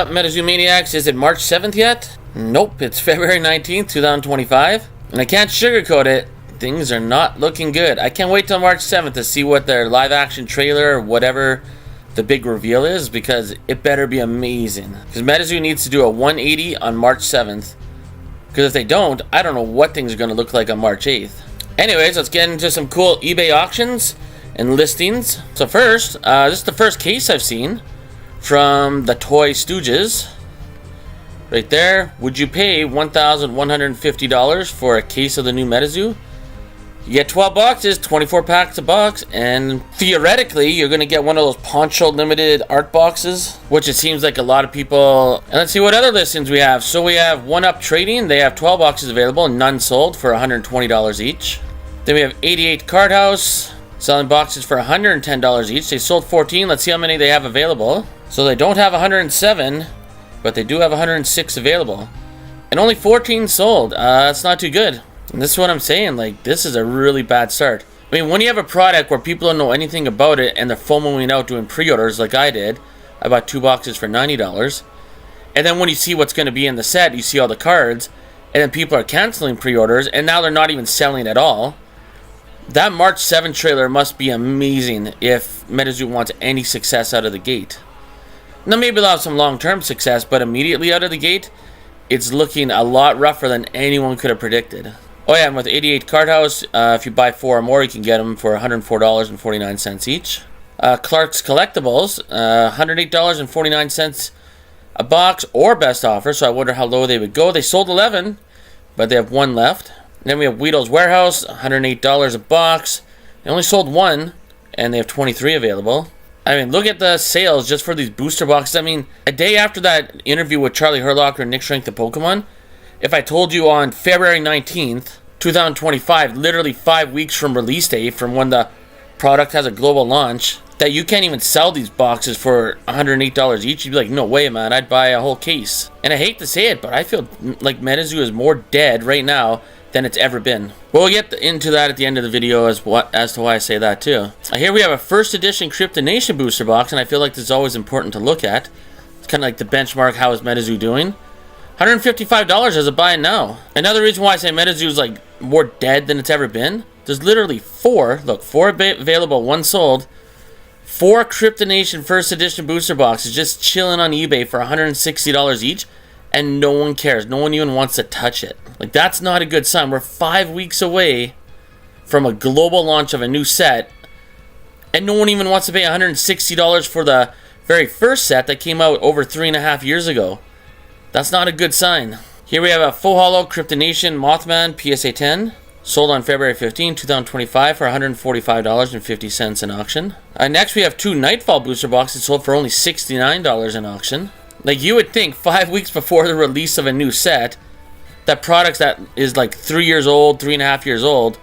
up, MetaZoo Maniacs? Is it March 7th yet? Nope, it's February 19th, 2025. And I can't sugarcoat it. Things are not looking good. I can't wait till March 7th to see what their live action trailer or whatever the big reveal is, because it better be amazing. Because MetaZoo needs to do a 180 on March 7th. Because if they don't, I don't know what things are going to look like on March 8th. Anyways, let's get into some cool eBay auctions and listings. So first, this is the first case I've seen from the Toy Stooges. Right there. Would you pay $1,150 for a case of the new MetaZoo? You get 12 boxes, 24 packs a box, and theoretically, you're going to get one of those Poncho limited art boxes, which it seems like a lot of people... And let's see what other listings we have. So we have One Up Trading. They have 12 boxes available, none sold, for $120 each. Then we have 88 Card House, selling boxes for $110 each. They sold 14. Let's see how many they have available. So they don't have 107, but they do have 106 available. And only 14 sold. That's not too good. And this is what I'm saying, like, this is a really bad start. I mean, when you have a product where people don't know anything about it and they're FOMOing out doing pre-orders like I did, I bought 2 boxes for $90. And then when you see what's going to be in the set, you see all the cards, and then people are canceling pre-orders, and now they're not even selling at all. That March 7 trailer must be amazing if MetaZoo wants any success out of the gate. Now, maybe they'll have some long-term success, but immediately out of the gate, it's looking a lot rougher than anyone could have predicted. Oh yeah, and with 88 Card House, if you buy 4 or more, you can get them for $104.49 each. Clark's Collectibles, $108.49 a box, or best offer, so I wonder how low they would go. They sold 11, but they have 1 left. And then we have Weedle's Warehouse, $108 a box. They only sold 1, and they have 23 available. I mean, look at the sales just for these booster boxes. I mean, a day after that interview with Charlie Herlocker and Nick Shrink the Pokemon, if I told you on February 19th, 2025, literally 5 weeks from release date, from when the product has a global launch, that you can't even sell these boxes for $108 each, you'd be like, no way, man, I'd buy a whole case. And I hate to say it, but I feel like MetaZoo is more dead right now than it's ever been. We'll get into that at the end of the video as to why I say that too. Here we have a first edition Crypto Nation booster box, and I feel like this is always important to look at. It's kind of like the benchmark, how is MetaZoo doing? $155 as a buy now. Another reason why I say MetaZoo is like more dead than it's ever been. There's literally 4, look, 4 available, 1 sold. 4 Crypto Nation first edition booster boxes just chilling on eBay for $160 each, and no one cares. No one even wants to touch it. Like, that's not a good sign. We're 5 weeks away from a global launch of a new set, and no one even wants to pay $160 for the very first set that came out over 3.5 years ago. That's not a good sign. Here we have a Full Hollow Crypto Nation Mothman PSA 10, sold on February 15, 2025 for $145.50 in auction. Next we have 2 Nightfall booster boxes sold for only $69 in auction. Like, you would think 5 weeks before the release of a new set, that products that is like 3 years old, 3.5 years old,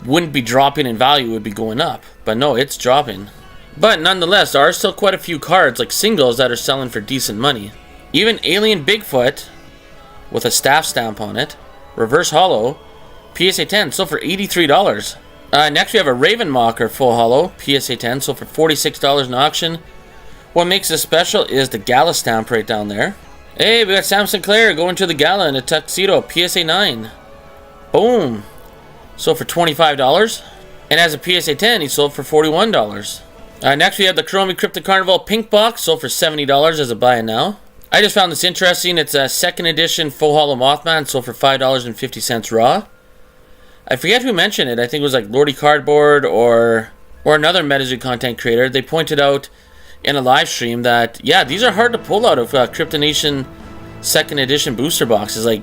wouldn't be dropping in value, would be going up. But no, it's dropping. But nonetheless, there are still quite a few cards, like singles, that are selling for decent money. Even Alien Bigfoot, with a staff stamp on it, reverse hollow, PSA 10, sold for $83. Next we have a Raven Mocker Full Hollow, PSA 10, sold for $46 in auction. What makes this special is the Gala stamp right down there. Hey, we got Sam Sinclair going to the Gala in a tuxedo, PSA 9. Boom. Sold for $25. And as a PSA 10, he sold for $41. Next we have the Kuromi Crypto Carnival Pink Box, sold for $70 as a buy now. I just found this interesting. It's a second edition Full Hollow Mothman, sold for $5.50 raw. I forget who mentioned it. I think it was like Lordy Cardboard or another MetaZoo content creator. They pointed out in a live stream that, yeah, these are hard to pull out of Crypto Nation second edition booster boxes. Like,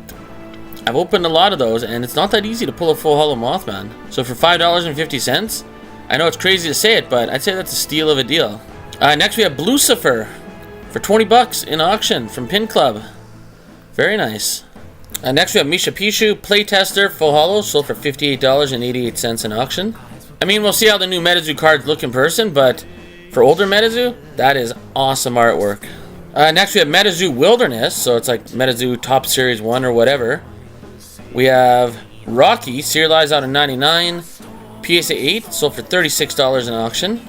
I've opened a lot of those, and it's not that easy to pull a Full Hollow Mothman. So for $5.50, I know it's crazy to say it, but I'd say that's a steal of a deal. Next we have Blucifer for $20 in auction from Pin Club. Very nice. Next we have Misha Pishu Playtester Full Hollow, sold for $58.88 in auction. I mean, we'll see how the new MetaZoo cards look in person, but for older MetaZoo, that is awesome artwork. Next we have MetaZoo Wilderness, so it's like MetaZoo Top Series 1 or whatever. We have Rocky, serialized out of 99, PSA 8, sold for $36 in auction.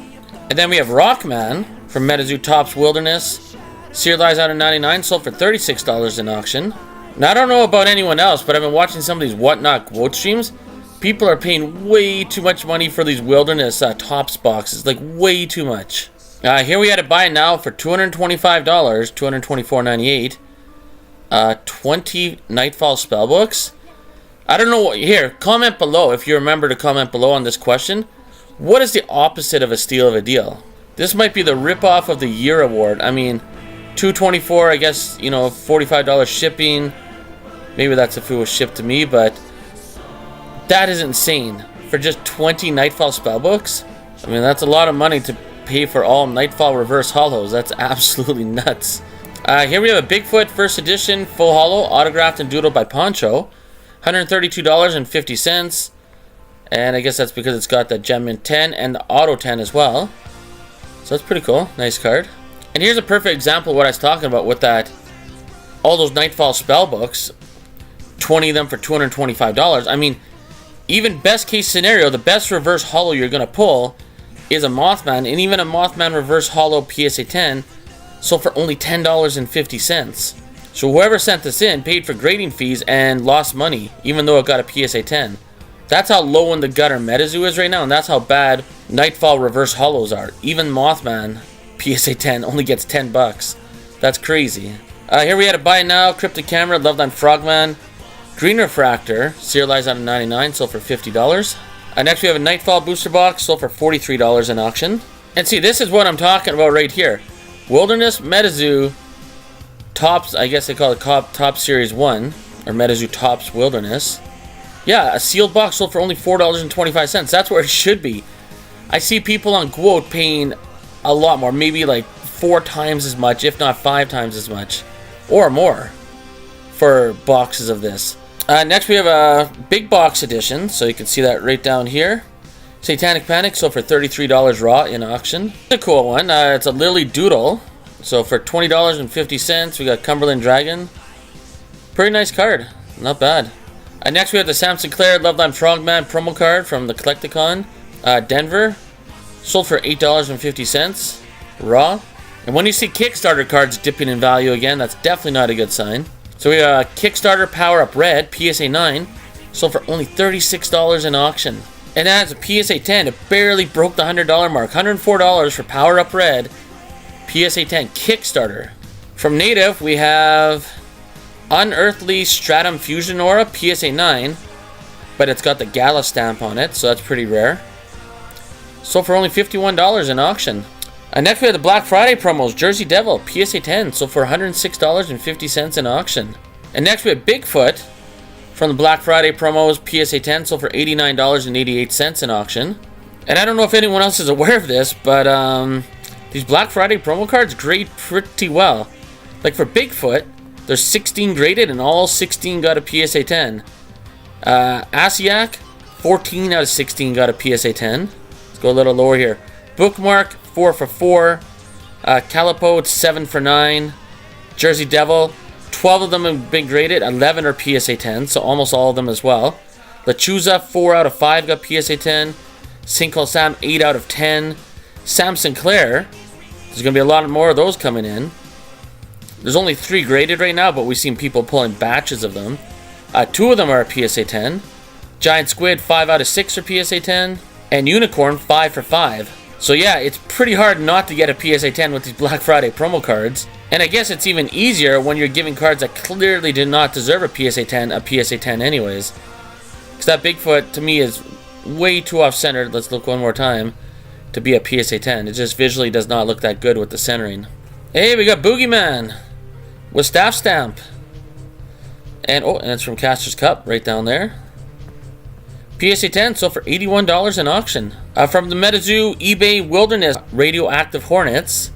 And then we have Rockman from MetaZoo Topps Wilderness, Serialized out of 99, sold for $36 in auction. Now, I don't know about anyone else, but I've been watching some of these Whatnot quote streams. People are paying way too much money for these Wilderness Tops boxes. Like, way too much. Here we had to buy it now for $225, $224.98. 20 Nightfall spellbooks. I don't know what... Here, comment below if you remember to comment below on this question. What is the opposite of a steal of a deal? This might be the rip-off of the year award. I mean, $224, I guess, you know, $45 shipping. Maybe that's if it was shipped to me, but that is insane. For just 20 Nightfall spellbooks? I mean, that's a lot of money to pay for all Nightfall reverse hollows. That's absolutely nuts. Here we have a Bigfoot first edition full hollow, autographed and doodled by Poncho. $132.50. And I guess that's because it's got the Gem Mint 10 and the Auto 10 as well. So that's pretty cool. Nice card. And here's a perfect example of what I was talking about with that. All those Nightfall spellbooks. 20 of them for $225. I mean, even best case scenario, the best reverse hollow you're going to pull is a Mothman. And even a Mothman reverse hollow PSA 10 sold for only $10.50. So whoever sent this in paid for grading fees and lost money, even though it got a PSA 10. That's how low in the gutter MetaZoo is right now, and that's how bad Nightfall reverse hollows are. Even Mothman PSA 10 only gets $10. That's crazy. Here we had a buy now, Cryptic Camera, Loved on Frogman, Green Refractor, serialized out of 99, sold for $50. Next we have a Nightfall booster box, sold for $43 in auction. And see, this is what I'm talking about right here. Wilderness MetaZoo Tops, I guess they call it Top Series 1, or MetaZoo Tops Wilderness. Yeah, a sealed box sold for only $4.25. That's where it should be. I see people on Quote paying a lot more, maybe like 4 times as much, if not 5 times as much, or more, for boxes of this. Next we have a big box edition, so you can see that right down here. Satanic Panic sold for $33 raw in auction. It's a cool one. It's a Lily Doodle. So for $20.50, we got Cumberland Dragon. Pretty nice card. Not bad. Next we have the Sam Sinclair Loved on Frogman promo card from the Collecticon. Denver. Sold for $8.50 raw. And when you see Kickstarter cards dipping in value again, that's definitely not a good sign. So we have Kickstarter Power Up Red PSA 9. Sold for only $36 in auction. And that's a PSA 10. It barely broke the $100 mark. $104 for Power Up Red PSA 10 Kickstarter. From Native, we have Unearthly Stratum Fusion Aura PSA 9, but it's got the Gala stamp on it, so that's pretty rare. Sold for only $51 in auction. Next, we have the Black Friday promos. Jersey Devil PSA 10, sold for $106.50 in auction. And next, we have Bigfoot from the Black Friday promos. PSA 10, sold for $89.88 in auction. And I don't know if anyone else is aware of this, but these Black Friday promo cards grade pretty well. Like for Bigfoot, there's 16 graded and all 16 got a PSA 10. Asiac, 14 out of 16 got a PSA 10. Let's go a little lower here. Bookmark, 4 for 4. Calipo, 7 for 9. Jersey Devil, 12 of them have been graded. 11 are PSA 10, so almost all of them as well. Lechuza, 4 out of 5 got PSA 10. Sinkhole Sam, 8 out of 10. Sam Sinclair, there's going to be a lot more of those coming in. There's only 3 graded right now, but we've seen people pulling batches of them. 2 of them are a PSA 10. Giant Squid, 5 out of 6 are PSA 10. And Unicorn, 5 for 5. So yeah, it's pretty hard not to get a PSA 10 with these Black Friday promo cards. And I guess it's even easier when you're giving cards that clearly did not deserve a PSA 10 anyways. Because that Bigfoot, to me, is way too off-centered. Let's look one more time. To be a PSA 10. It just visually does not look that good with the centering. Hey, we got Boogeyman with staff stamp. And it's from Caster's Cup right down there. PSA 10 sold for $81 in auction. From the MetaZoo eBay Wilderness Radioactive Hornets.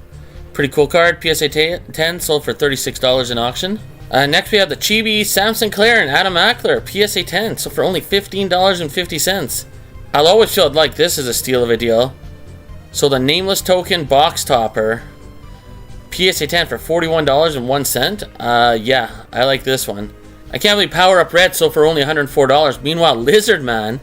Pretty cool card. PSA 10 sold for $36 in auction. Next we have the Chibi Sam Sinclair and Adam Ackler PSA 10 sold for only $15.50. I'll always feel like this is a steal of a deal. So the Nameless Token Box Topper PSA 10 for $41.01. Yeah, I like this one. I can't believe Power Up Red sold for only $104. Meanwhile, Lizard Man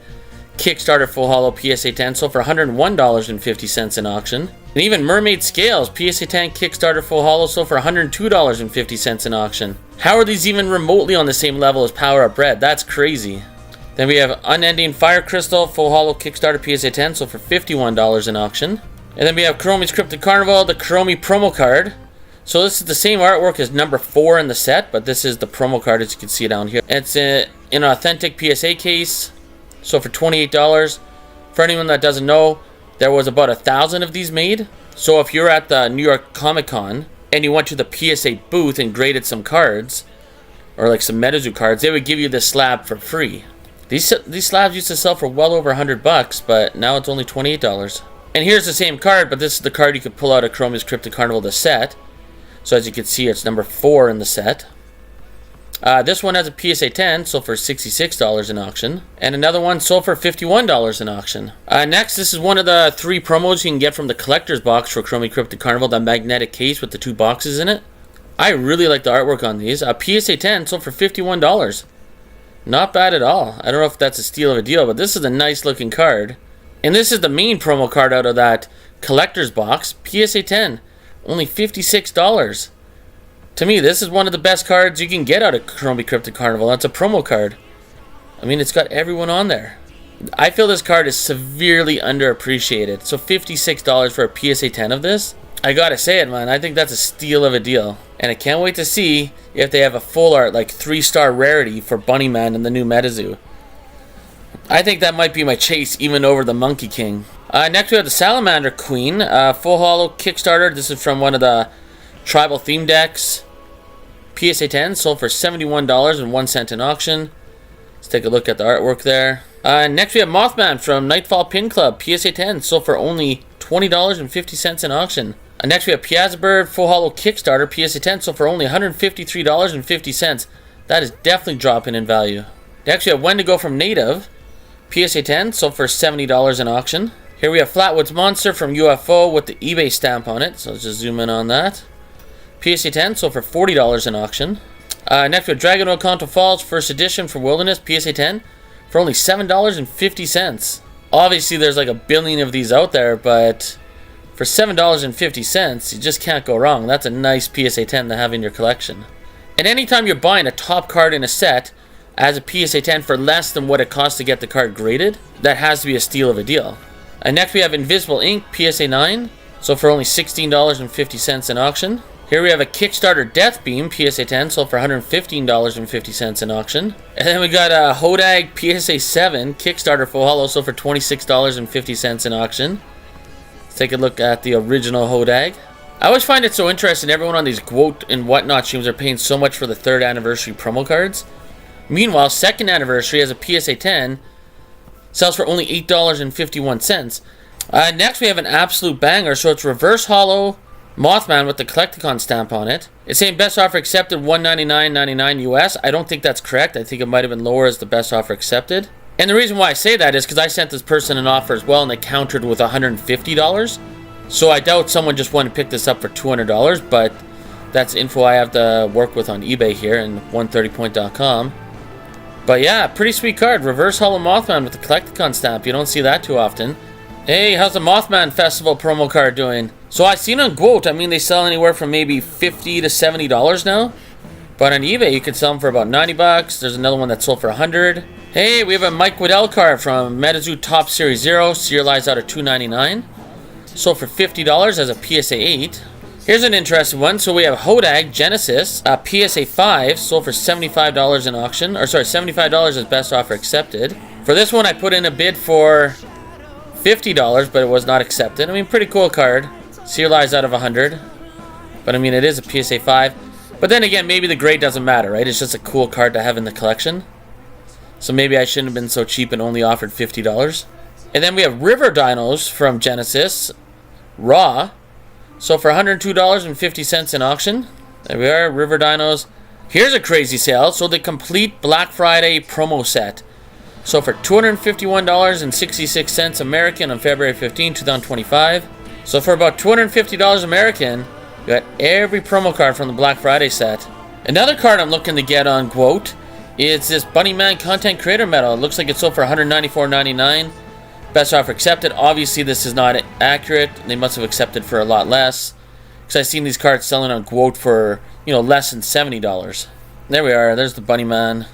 Kickstarter Full Hollow PSA 10 sold for $101.50 in auction. And even Mermaid Scales PSA 10 Kickstarter Full Hollow sold for $102.50 in auction. How are these even remotely on the same level as Power Up Red? That's crazy. Then we have Unending Fire Crystal Full Hollow Kickstarter PSA 10 sold for $51 in auction. And then we have Kuromi's Cryptic Carnival, the Kuromi promo card. So this is the same artwork as number 4 in the set, but this is the promo card as you can see down here. It's in an authentic PSA case, so for $28. For anyone that doesn't know, there was about 1,000 of these made. So if you're at the New York Comic Con and you went to the PSA booth and graded some cards, or like some MetaZoo cards, they would give you this slab for free. These slabs used to sell for well over $100, but now it's only $28. And here's the same card, but this is the card you could pull out of Kuromi's Cryptic Carnival, the set. So as you can see, it's number 4 in the set. This one has a PSA 10, sold for $66 in auction. And another one sold for $51 in auction. Next, this is one of the 3 promos you can get from the collector's box for Kuromi Cryptic Carnival, the magnetic case with the 2 boxes in it. I really like the artwork on these. PSA 10 sold for $51. Not bad at all. I don't know if that's a steal of a deal, but this is a nice looking card. And this is the main promo card out of that collector's box. PSA 10, only $56. To me, this is one of the best cards you can get out of Kuromi Cryptic Carnival. That's a promo card. I mean, it's got everyone on there. I feel this card is severely underappreciated. So $56 for a PSA 10 of this? I gotta say it, man. I think that's a steal of a deal. And I can't wait to see if they have a full art, like 3-star rarity for Bunnyman in the new MetaZoo. I think that might be my chase even over the Monkey King. Next we have the Salamander Queen, Full Hollow Kickstarter. This is from one of the tribal theme decks. PSA 10 sold for $71.01 in auction. Let's take a look at the artwork there. Next we have Mothman from Nightfall Pin Club. PSA 10 sold for only $20.50 in auction. Next we have Piazza Bird Full Hollow Kickstarter. PSA 10 sold for only $153.50. That is definitely dropping in value. Next we have Wendigo from Native. PSA 10 sold for $70 in auction. Here we have Flatwoods Monster from UFO with the eBay stamp on it. So let's just zoom in on that. PSA 10 sold for $40 in auction. Next we have Dragon Oconto Falls First Edition from Wilderness. PSA 10 for only $7.50. Obviously there's like a billion of these out there, but for $7.50 you just can't go wrong. That's a nice PSA 10 to have in your collection. And anytime you're buying a top card in a set as a PSA 10 for less than what it costs to get the card graded, that has to be a steal of a deal. And next we have Invisible Ink PSA 9, sold for only $16.50 in auction. Here we have a Kickstarter Death Beam PSA 10, sold for $115.50 in auction. And then we got a Hodag PSA 7 Kickstarter Full Hollow, sold for $26.50 in auction. Let's take a look at the original Hodag. I always find it so interesting, everyone on these Quote and whatnot streams are paying so much for the 3rd anniversary promo cards. Meanwhile, 2nd anniversary as a PSA 10 sells for only $8.51. Next we have an absolute banger. So it's Reverse Hollow Mothman with the Collecticon stamp on it. It's saying best offer accepted $199.99 US. I don't think that's correct. I think it might have been lower as the best offer accepted. And the reason why I say that is because I sent this person an offer as well and they countered with $150. So I doubt someone just wanted to pick this up for $200, but that's info I have to work with on eBay here and 130point.com. But yeah, pretty sweet card. Reverse Hollow Mothman with the Collecticon stamp. You don't see that too often. Hey, how's the Mothman Festival promo card doing? So I've seen on Quote, I mean, they sell anywhere from maybe $50 to $70 now. But on eBay, you can sell them for about $90. There's another one that sold for $100. Hey, we have a Mike Waddell card from MetaZoo Top Series 0, serialized out of $2.99. Sold for $50 as a PSA 8. Here's an interesting one. So we have Hodag Genesis, PSA 5, sold for $75 in auction. Or sorry, $75 as best offer accepted. For this one, I put in a bid for $50, but it was not accepted. I mean, pretty cool card. Serialized out of 100. But I mean, it is a PSA 5. But then again, maybe the grade doesn't matter, right? It's just a cool card to have in the collection. So maybe I shouldn't have been so cheap and only offered $50. And then we have River Dinos from Genesis, Raw. So for $102.50 in auction. There we are, River Dinos. Here's a crazy sale. So the complete Black Friday promo set. So for $251.66 American on February 15, 2025. So for about $250 American, you got every promo card from the Black Friday set. Another card I'm looking to get on Quote It's this Bunny Man Content Creator Medal. It looks like it sold for $194.99. Best offer accepted. Obviously, this is not accurate. They must have accepted for a lot less. Because I've seen these cards selling on Quote for, less than $70. There we are. There's the Bunny Man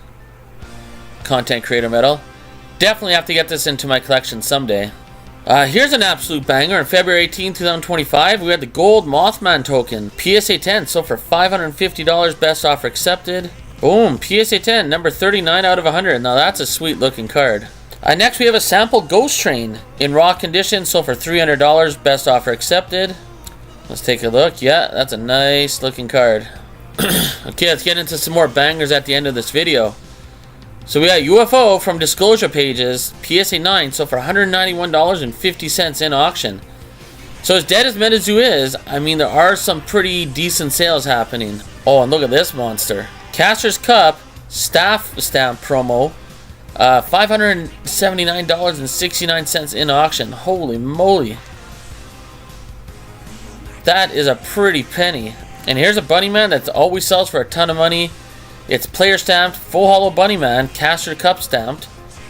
Content Creator Medal. Definitely have to get this into my collection someday. Here's an absolute banger. On February 18, 2025, we had the Gold Mothman token. PSA 10 sold for $550. Best offer accepted. Boom. PSA 10, number 39 out of 100. Now that's a sweet looking card. Next, we have a sample Ghost Train in raw condition. Sold for $300. Best offer accepted. Let's take a look. Yeah, that's a nice looking card. Okay, let's get into some more bangers at the end of this video. So we got UFO from Disclosure Pages, PSA 9, so for $191.50 in auction. So as dead as MetaZoo is, I mean, there are some pretty decent sales happening. Oh, and look at this monster. Caster's Cup Staff Stamp promo, $579.69 in auction. Holy moly. That is a pretty penny. And here's a Bunny Man that always sells for a ton of money. It's player stamped, full hollow Bunny Man, Caster Cup stamped,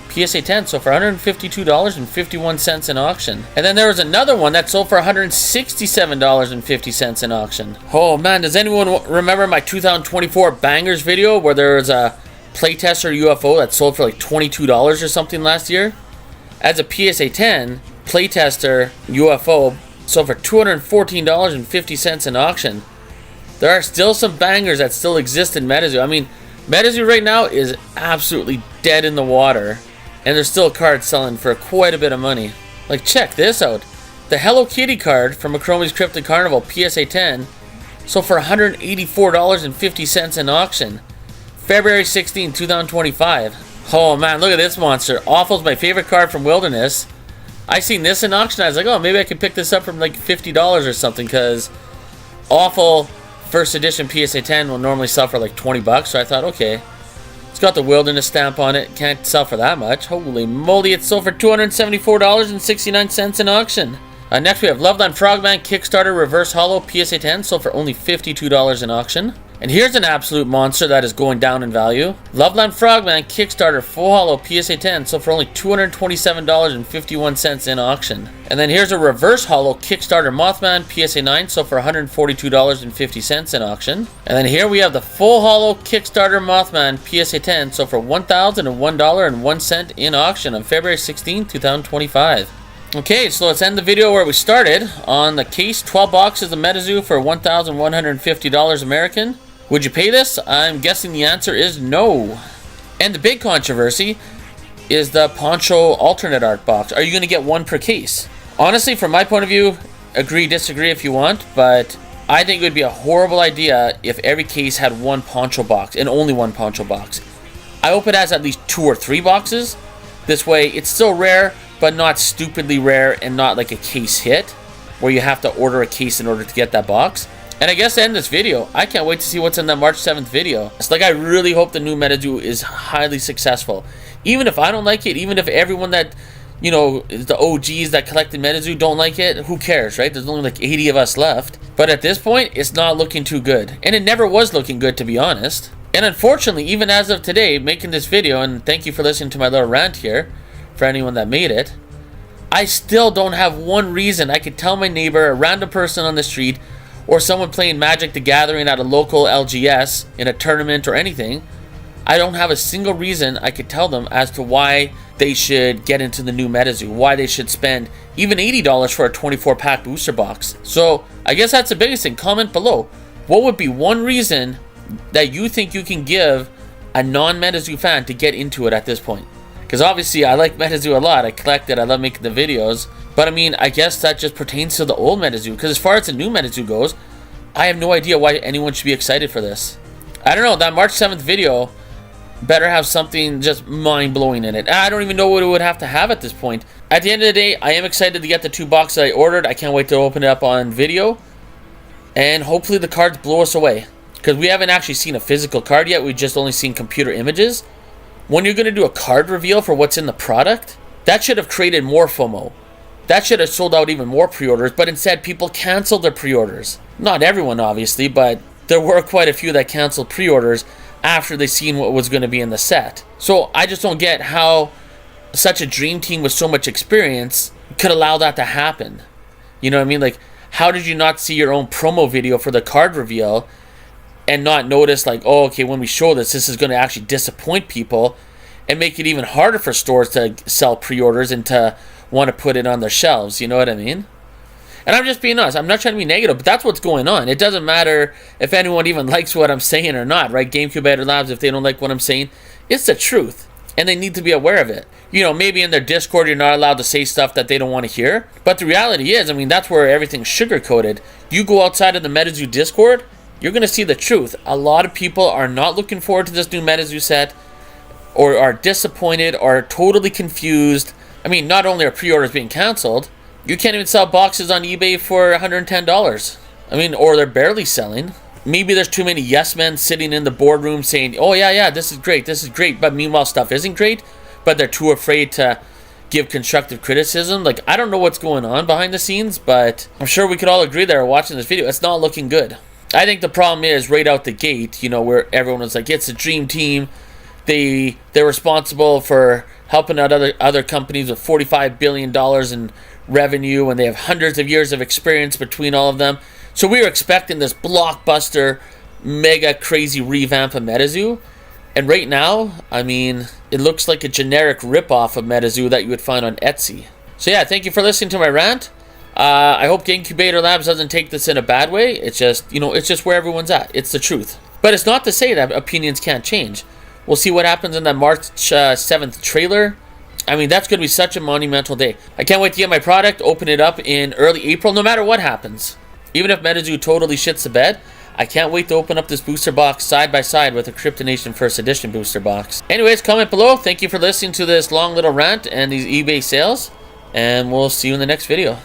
PSA 10, so for $152.51 in auction. And then there was another one that sold for $167.50 in auction. Oh man, does anyone remember my 2024 bangers video where there was a playtester UFO that sold for like $22 or something last year? As a PSA 10, playtester UFO sold for $214.50 in auction. There are still some bangers that still exist in MetaZoo. I mean, MetaZoo right now is absolutely dead in the water. And there's still cards selling for quite a bit of money. Like, check this out. The Hello Kitty card from Kuromi's Cryptid Carnival, PSA 10, sold for $184.50 in auction. February 16, 2025. Oh man, look at this monster. Awful's my favorite card from Wilderness. I seen this in auction. I was like, oh, maybe I could pick this up from like $50 or something, because Awful First edition PSA 10 will normally sell for like $20, so I thought, okay. It's got the Wilderness stamp on it. Can't sell for that much. Holy moly, it sold for $274.69 in auction. Next we have Loveland Frogman Kickstarter Reverse Hollow PSA 10, sold for only $52 in auction. And here's an absolute monster that is going down in value. Loveland Frogman Kickstarter Full Hollow PSA 10, sold for only $227.51 in auction. And then here's a Reverse Hollow Kickstarter Mothman PSA 9, sold for $142.50 in auction. And then here we have the Full Hollow Kickstarter Mothman PSA 10, sold for $1,001.01 in auction on February 16, 2025. Okay, so let's end the video where we started. On the case, 12 boxes of MetaZoo for $1,150 American. Would you pay this? I'm guessing the answer is no. And the big controversy is the Poncho alternate art box. Are you going to get one per case? Honestly, from my point of view, agree, disagree if you want, but I think it would be a horrible idea if every case had one Poncho box, and only one Poncho box. I hope it has at least 2 or 3 boxes. This way, it's still rare, but not stupidly rare, and not like a case hit, where you have to order a case in order to get that box. And I guess to end this video, I can't wait to see what's in that March 7th video. It's like, I really hope the new MetaZoo is highly successful. Even if I don't like it, even if everyone that, you know, the OGs that collected MetaZoo don't like it, who cares, right? There's only like 80 of us left. But at this point, it's not looking too good. And it never was looking good, to be honest. And unfortunately, even as of today, making this video, and thank you for listening to my little rant here, for anyone that made it, I still don't have one reason I could tell my neighbor, a random person on the street, or someone playing Magic the Gathering at a local LGS in a tournament or anything. I don't have a single reason I could tell them as to why they should get into the new MetaZoo, why they should spend even $80 for a 24-pack booster box. So I guess that's the biggest thing. Comment below. What would be one reason that you think you can give a non-MetaZoo fan to get into it at this point? Because obviously I like MetaZoo a lot. I collect it. I love making the videos. But I mean, I guess that just pertains to the old MetaZoo. Because as far as the new MetaZoo goes, I have no idea why anyone should be excited for this. I don't know. That March 7th video better have something just mind-blowing in it. I don't even know what it would have to have at this point. At the end of the day, I am excited to get the 2 boxes I ordered. I can't wait to open it up on video. And hopefully the cards blow us away. Because we haven't actually seen a physical card yet. We've just only seen computer images. When you're going to do a card reveal for what's in the product, that should have created more FOMO. That should have sold out even more pre-orders, but instead people canceled their pre-orders. Not everyone, obviously, but there were quite a few that canceled pre-orders after they seen what was going to be in the set. So I just don't get how such a dream team with so much experience could allow that to happen. You know what I mean? Like, how did you not see your own promo video for the card reveal and not notice, like, oh, okay, when we show this is going to actually disappoint people and make it even harder for stores to sell pre-orders and to want to put it on their shelves? You know what I mean? And I'm just being honest. I'm not trying to be negative, but that's what's going on. It doesn't matter if anyone even likes what I'm saying or not, right? GameCube Editor Labs, if they don't like what I'm saying, it's the truth. And they need to be aware of it. You know, maybe in their Discord, you're not allowed to say stuff that they don't want to hear. But the reality is, I mean, that's where everything's sugar-coated. You go outside of the MetaZoo Discord, you're going to see the truth. A lot of people are not looking forward to this new MetaZoo set, or are disappointed, or totally confused. I mean, not only are pre-orders being canceled, you can't even sell boxes on eBay for $110. I mean, or they're barely selling. Maybe there's too many yes men sitting in the boardroom saying, oh, yeah, this is great. But meanwhile, stuff isn't great. But they're too afraid to give constructive criticism. Like, I don't know what's going on behind the scenes, but I'm sure we could all agree that are watching this video, it's not looking good. I think the problem is right out the gate, you know, where everyone was like, it's a dream team. They're responsible for helping out other companies with $45 billion in revenue, and they have hundreds of years of experience between all of them. So we were expecting this blockbuster, mega crazy revamp of MetaZoo. And right now, I mean, it looks like a generic ripoff of MetaZoo that you would find on Etsy. So yeah, thank you for listening to my rant. I hope GameCube Labs doesn't take this in a bad way. It's just, you know, it's just where everyone's at. It's the truth. But it's not to say that opinions can't change. We'll see what happens in that March 7th trailer. I mean, that's going to be such a monumental day. I can't wait to get my product, open it up in early April, no matter what happens. Even if MetaZoo totally shits the bed, I can't wait to open up this booster box side by side with a Cryptonation First Edition booster box. Anyways, comment below. Thank you for listening to this long little rant and these eBay sales. And we'll see you in the next video.